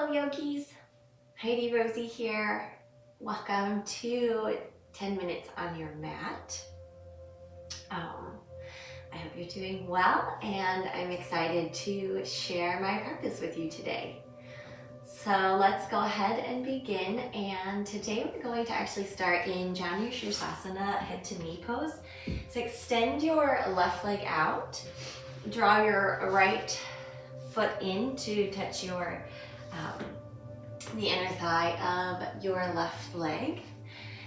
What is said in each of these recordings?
Hello yogis, Heidi Rosie here. Welcome to 10 minutes on your mat. I hope you're doing well and I'm excited to share my practice with you today. So let's go ahead and begin, and today we're going to actually start in Janu Shirsasana, head to knee pose. So extend your left leg out, draw your right foot in to touch your the inner thigh of your left leg,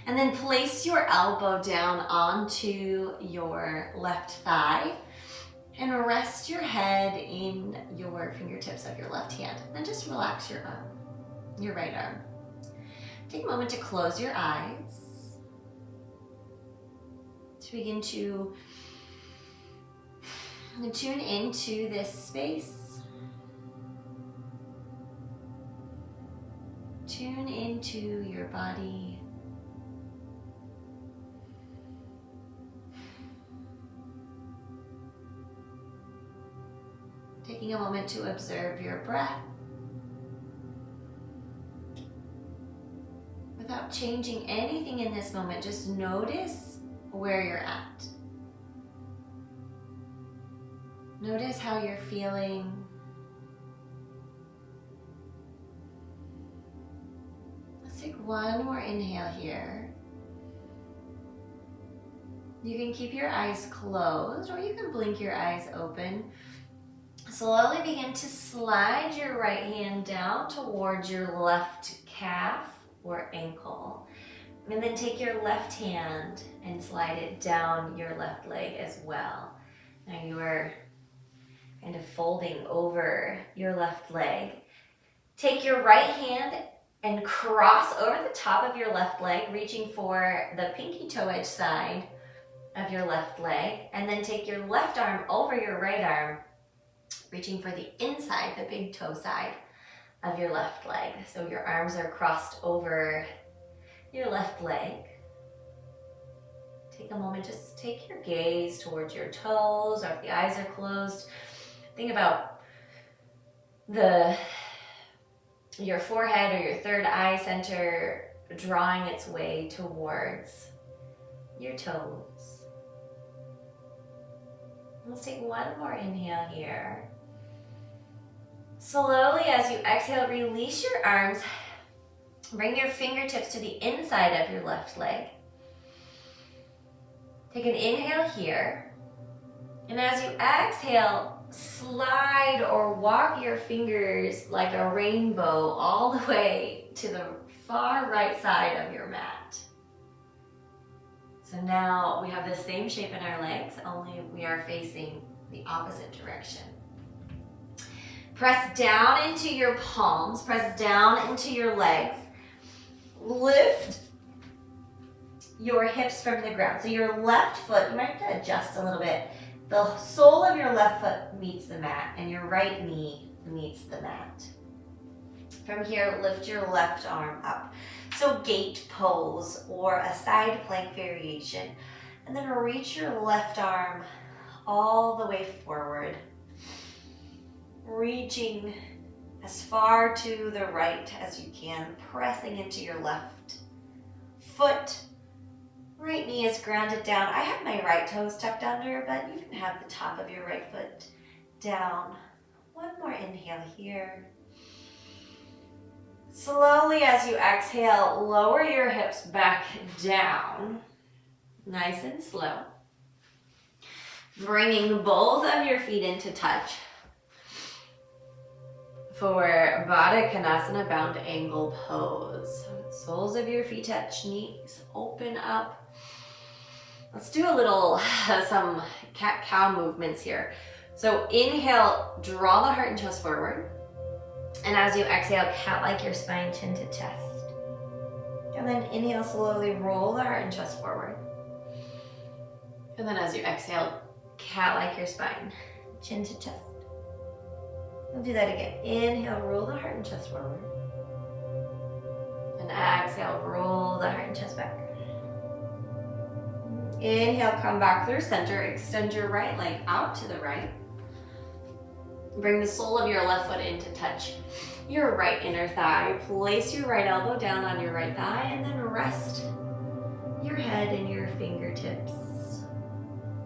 and then place your elbow down onto your left thigh and rest your head in your fingertips of your left hand. Then just relax your arm, your right arm. Take a moment to close your eyes to begin to tune into this space. Tune into your body. Taking a moment to observe your breath without changing anything in this moment. Just notice where you're at. Notice how you're feeling. Take one more inhale here. You can keep your eyes closed or you can blink your eyes open. Slowly begin to slide your right hand down towards your left calf or ankle. And then take your left hand and slide it down your left leg as well. Now you are kind of folding over your left leg. Take your right hand and cross over the top of your left leg, reaching for the pinky toe edge side of your left leg. And then take your left arm over your right arm, reaching for the inside, the big toe side of your left leg. So your arms are crossed over your left leg. Take a moment, just take your gaze towards your toes, or if the eyes are closed, think about your forehead or your third eye center drawing its way towards your toes. Let's take one more inhale here. Slowly, as you exhale, release your arms. Bring your fingertips to the inside of your left leg. Take an inhale here. And as you exhale, slide or walk your fingers like a rainbow all the way to the far right side of your mat. So now we have the same shape in our legs, only we are facing the opposite direction. Press down into your palms, press down into your legs. Lift your hips from the ground. So your left foot, you might have to adjust a little bit. The sole of your left foot meets the mat and your right knee meets the mat. From here, lift your left arm up. So gate pose or a side plank variation. And then reach your left arm all the way forward. Reaching as far to the right as you can, pressing into your left foot. Right knee is grounded down. I have my right toes tucked under, but you can have the top of your right foot down. One more inhale here. Slowly, as you exhale, lower your hips back down. Nice and slow. Bringing both of your feet into touch for Baddha Konasana, bound angle pose. Soles of your feet touch, knees open up. Let's do a little, some cat-cow movements here. So inhale, draw the heart and chest forward. And as you exhale, cat like your spine, chin to chest. And then inhale, slowly roll the heart and chest forward. And then as you exhale, cat like your spine, chin to chest. We'll do that again. Inhale, roll the heart and chest forward. And exhale, roll the heart and chest back. Inhale, come back through center. Extend your right leg out to the right. Bring the sole of your left foot in to touch your right inner thigh. Place your right elbow down on your right thigh and then rest your head in your fingertips.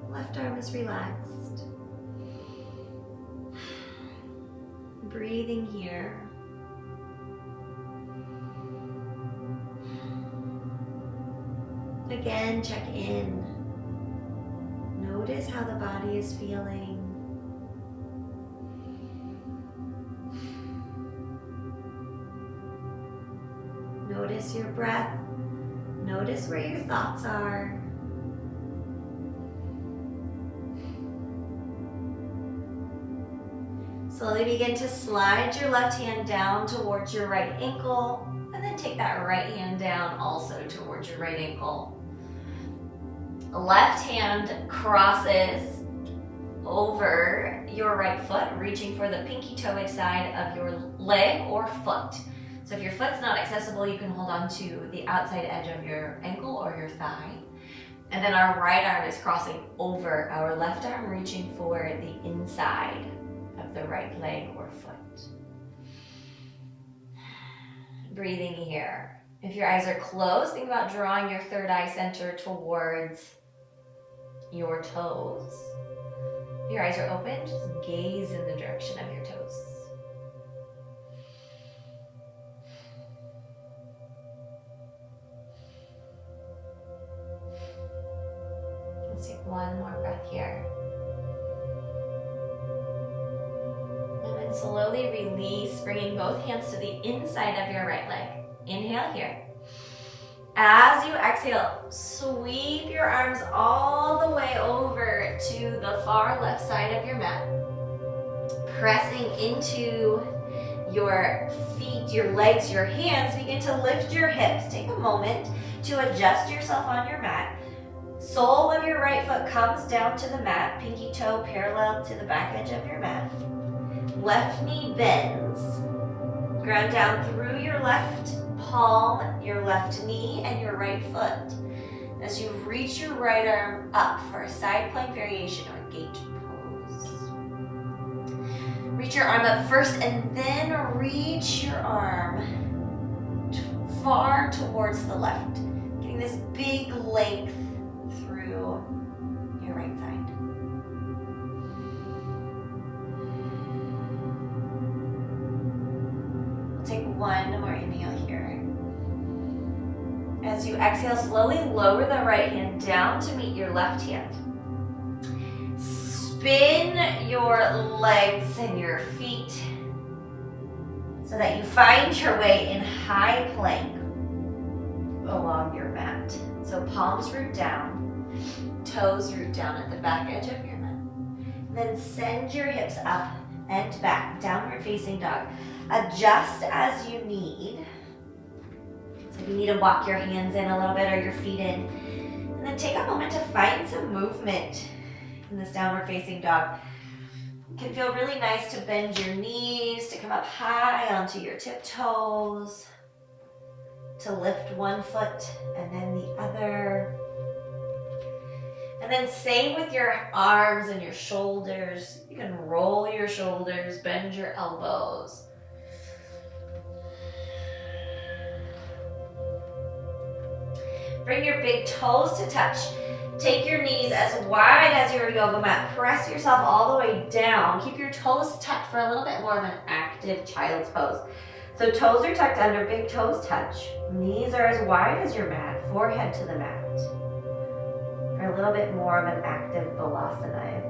Left arm is relaxed. Breathing here. Again, check in. Notice how the body is feeling. Notice your breath. Notice where your thoughts are. Slowly begin to slide your left hand down towards your right ankle, and then take that right hand down also towards your right ankle. Left hand crosses over your right foot, reaching for the pinky toe side of your leg or foot. So if your foot's not accessible, you can hold on to the outside edge of your ankle or your thigh. And then our right arm is crossing over our left arm, reaching for the inside of the right leg or foot. Breathing here. If your eyes are closed, think about drawing your third eye center towards your toes. If your eyes are open, just gaze in the direction of your toes. Let's take one more breath here. And then slowly release, bringing both hands to the inside of your right leg. Inhale here. As you exhale, sweep your arms all the way over to the far left side of your mat. Pressing into your feet, your legs, your hands, begin to lift your hips. Take a moment to adjust yourself on your mat. Sole of your right foot comes down to the mat, pinky toe parallel to the back edge of your mat. Left knee bends. Ground down through your left palm, your left knee, and your right foot. As you reach your right arm up for a side plank variation or gate pose. Reach your arm up first and then reach your arm far towards the left. Getting this big length through your right side. We'll take one more inhale here. As you exhale, slowly lower the right hand down to meet your left hand. Spin your legs and your feet so that you find your way in high plank along your mat. So palms root down, toes root down at the back edge of your mat. Then send your hips up and back, downward facing dog. Adjust as you need. So if you need to walk your hands in a little bit or your feet in. And then take a moment to find some movement in this downward facing dog. It can feel really nice to bend your knees, to come up high onto your tiptoes, to lift one foot and then the other. And then same with your arms and your shoulders. You can roll your shoulders, bend your elbows. Bring your big toes to touch. Take your knees as wide as your yoga mat. Press yourself all the way down. Keep your toes tucked for a little bit more of an active child's pose. So toes are tucked under, big toes touch. Knees are as wide as your mat, forehead to the mat. For a little bit more of an active balasana.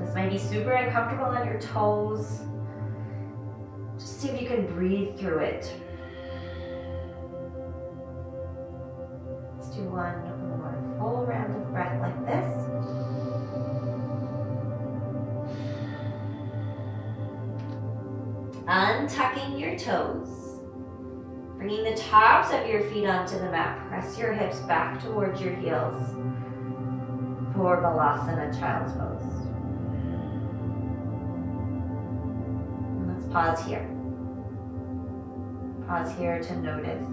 This might be super uncomfortable on your toes. Just see if you can breathe through it. Do one more full round of breath like this. Untucking your toes. Bringing the tops of your feet onto the mat. Press your hips back towards your heels for Balasana, Child's Pose. And let's pause here. Pause here to notice.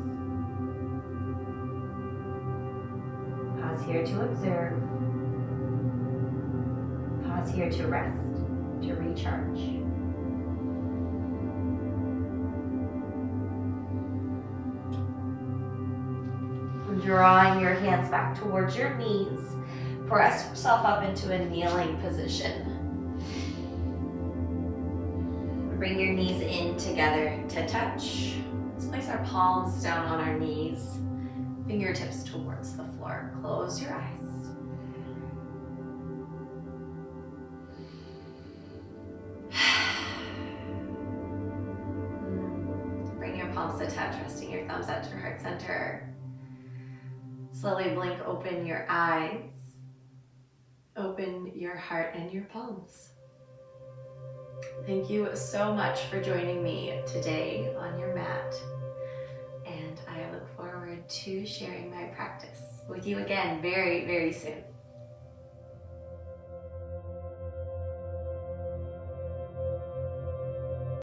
Pause here to observe. Pause here to rest. to recharge. Drawing your hands back towards your knees, press yourself up into a kneeling position. Bring your knees in together to touch. Let's place our palms down on our knees, fingertips towards the floor. Close your eyes. Bring your palms to touch, resting your thumbs at your heart center. Slowly blink open your eyes. Open your heart and your palms. Thank you so much for joining me today on your mat. And I look forward to sharing my practice with you again very, very soon.